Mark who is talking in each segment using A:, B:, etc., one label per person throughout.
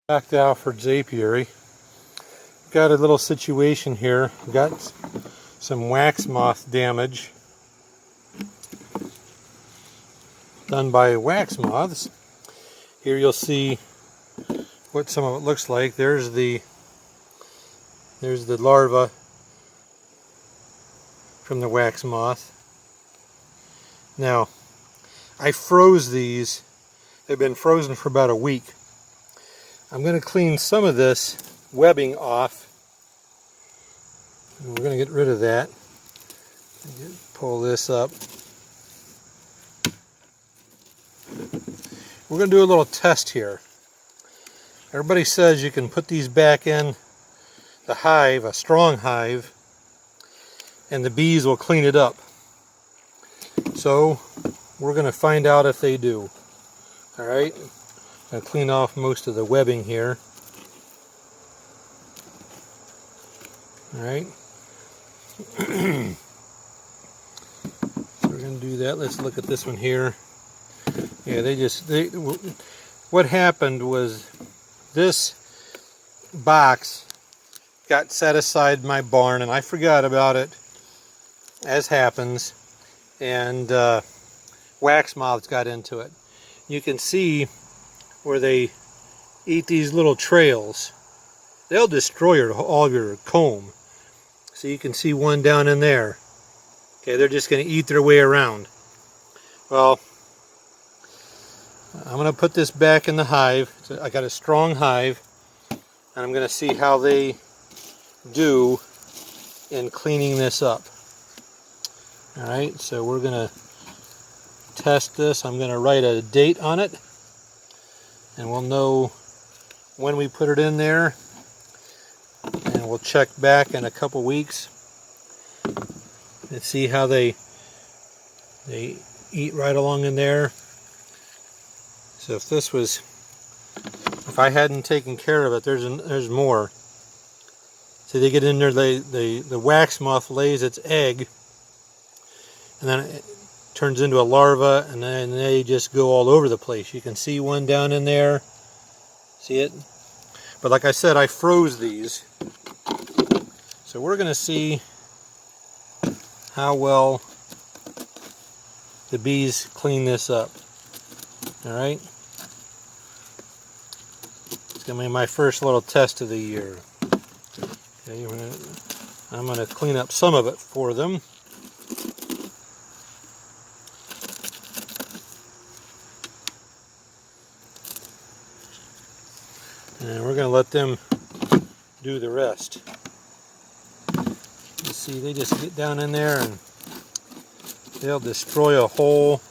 A: Back to Alfred's apiary. Got a little situation here. Got some wax moth damage done by wax moths. Here you'll see what some of it looks like. There's the larva from the wax moth. Now, I froze these. They've been frozen for about a week. I'm going to clean some of this webbing off. And we're going to get rid of that. Pull this up. We're going to do a little test here. Everybody says you can put these back in the hive, a strong hive, and the bees will clean it up. So we're going to find out if they do. Alright, I'm going to clean off most of the webbing here. Alright. So we're going to do that. Let's look at this one here. Yeah, what happened was this box got set aside in my barn and I forgot about it, as happens, and wax moths got into it. You can see where they eat these little trails. They'll destroy all of your comb. So you can see one down in there. Okay, they're just going to eat their way around. Well, I'm going to put this back in the hive. So I got a strong hive, and I'm going to see how they do in cleaning this up. Alright, so we're going to test this. I'm going to write a date on it, and we'll know when we put it in there, and we'll check back in a couple weeks and see how they eat right along in there. So if I hadn't taken care of it, there's more. So they get in there, the wax moth lays its egg, and then it turns into a larva, and then they just go all over the place. You can see one down in there. See it? But like I said, I froze these. So we're going to see how well the bees clean this up. Alright? It's going to be my first little test of the year. Okay, I'm going to clean up some of it for them. And we're going to let them do the rest. You see, they just get down in there and they'll destroy a whole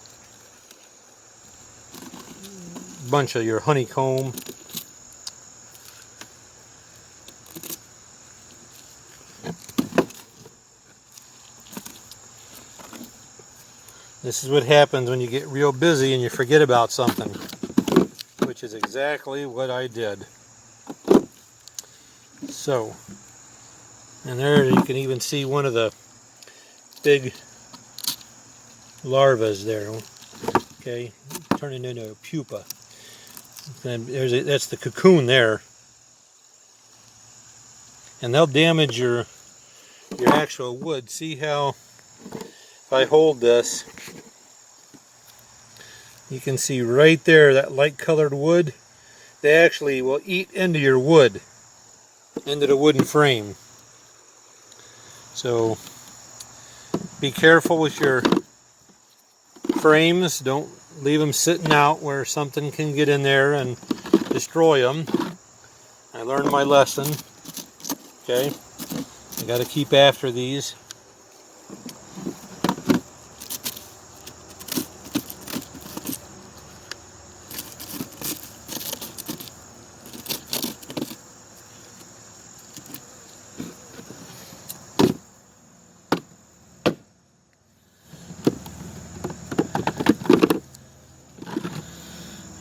A: bunch of your honeycomb. This is what happens when you get real busy and you forget about something, which is exactly what I did. So, and there you can even see one of the big larvas there. Okay, turning into a pupa. And that's the cocoon there. And they'll damage your actual wood. See how, if I hold this, you can see right there that light colored wood. They actually will eat into your wood, into the wooden frame. So be careful with your frames. Don't leave them sitting out where something can get in there and destroy them. I learned my lesson. Okay, I got to keep after these.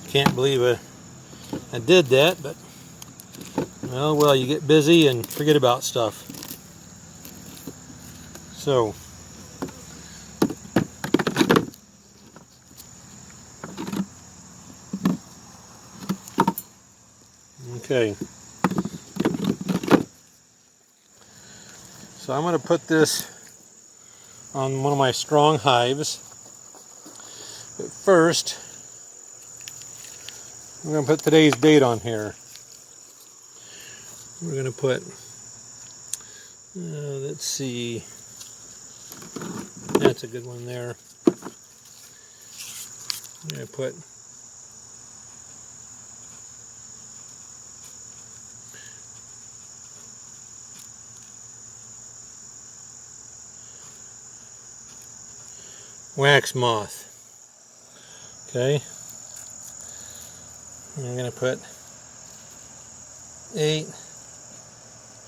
A: Can't believe I did that, but well, you get busy and forget about stuff. So Okay. So I'm going to put this on one of my strong hives. But first, I'm going to put today's date on here. We're going to put, let's see, that's a good one there. I'm going to put wax moth. Okay. And I'm going to put 8,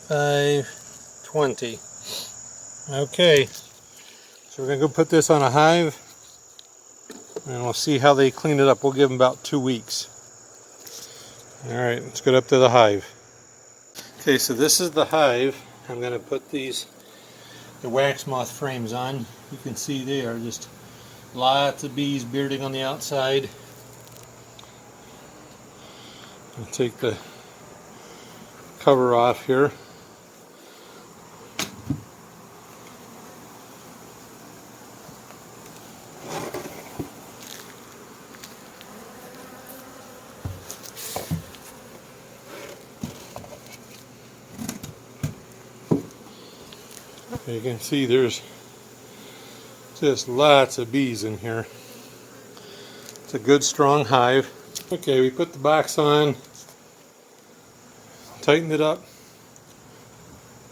A: 5, 20. Okay. So we're going to go put this on a hive and we'll see how they clean it up. We'll give them about 2 weeks. Alright, let's get up to the hive. Okay, so this is the hive. I'm going to put the wax moth frames on. You can see they are just lots of bees bearding on the outside. I'll take the cover off here. You can see there's just lots of bees in here. It's a good strong hive. Okay, we put the box on, tightened it up.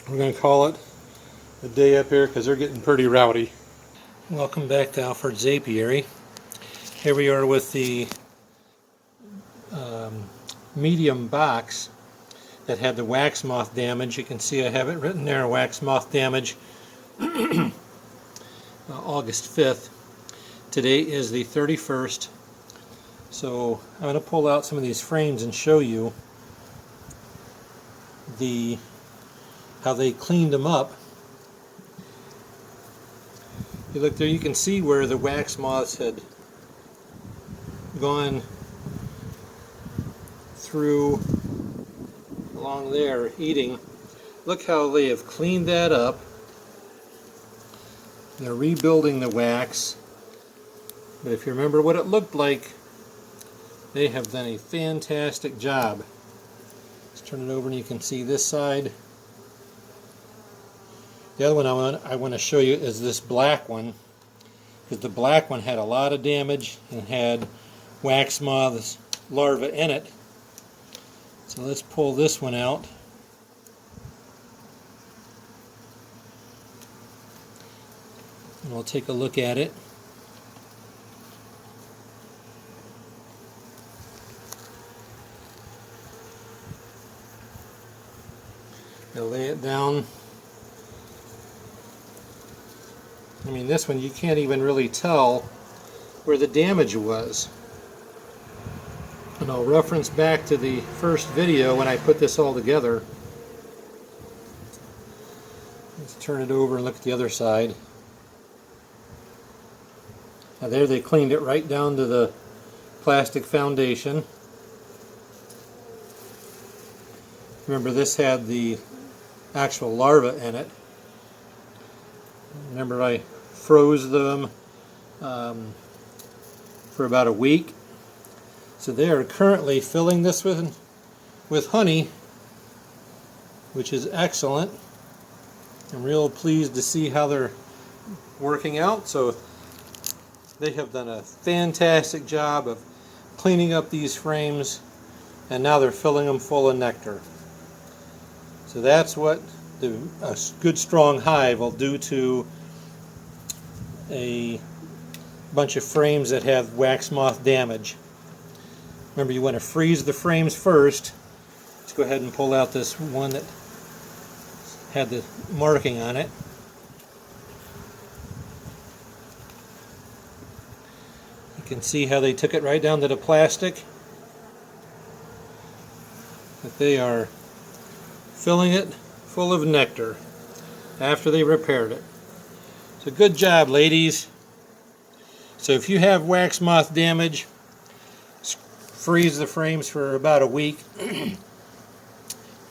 A: We're going to call it a day up here because they're getting pretty rowdy. Welcome back to Alfred's Apiary. Here we are with the medium box that had the wax moth damage. You can see I have it written there, wax moth damage. August 5th. Today is the 31st. So I'm going to pull out some of these frames and show you how they cleaned them up. You look there, you can see where the wax moths had gone through along there eating. Look how they have cleaned that up. They're rebuilding the wax. But if you remember what it looked like, they have done a fantastic job. Let's turn it over and you can see this side. The other one I want to show you is this black one, because the black one had a lot of damage and had wax moths larvae in it. So let's pull this one out. And we'll take a look at it. I'll lay it down. I mean, this one you can't even really tell where the damage was. And I'll reference back to the first video when I put this all together. Let's turn it over and look at the other side. Now there they cleaned it right down to the plastic foundation. Remember, this had the actual larva in it. Remember, I froze them for about a week. So they are currently filling this with honey, which is excellent. I'm real pleased to see how they're working out. So they have done a fantastic job of cleaning up these frames, and now they're filling them full of nectar. So that's what a good strong hive will do to a bunch of frames that have wax moth damage. Remember, you want to freeze the frames first. Let's go ahead and pull out this one that had the marking on it. You can see how they took it right down to the plastic. But they are filling it full of nectar after they repaired it. So good job, ladies. So if you have wax moth damage, freeze the frames for about a week.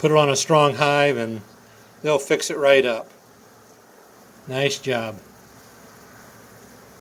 A: Put it on a strong hive and they'll fix it right up. Nice job.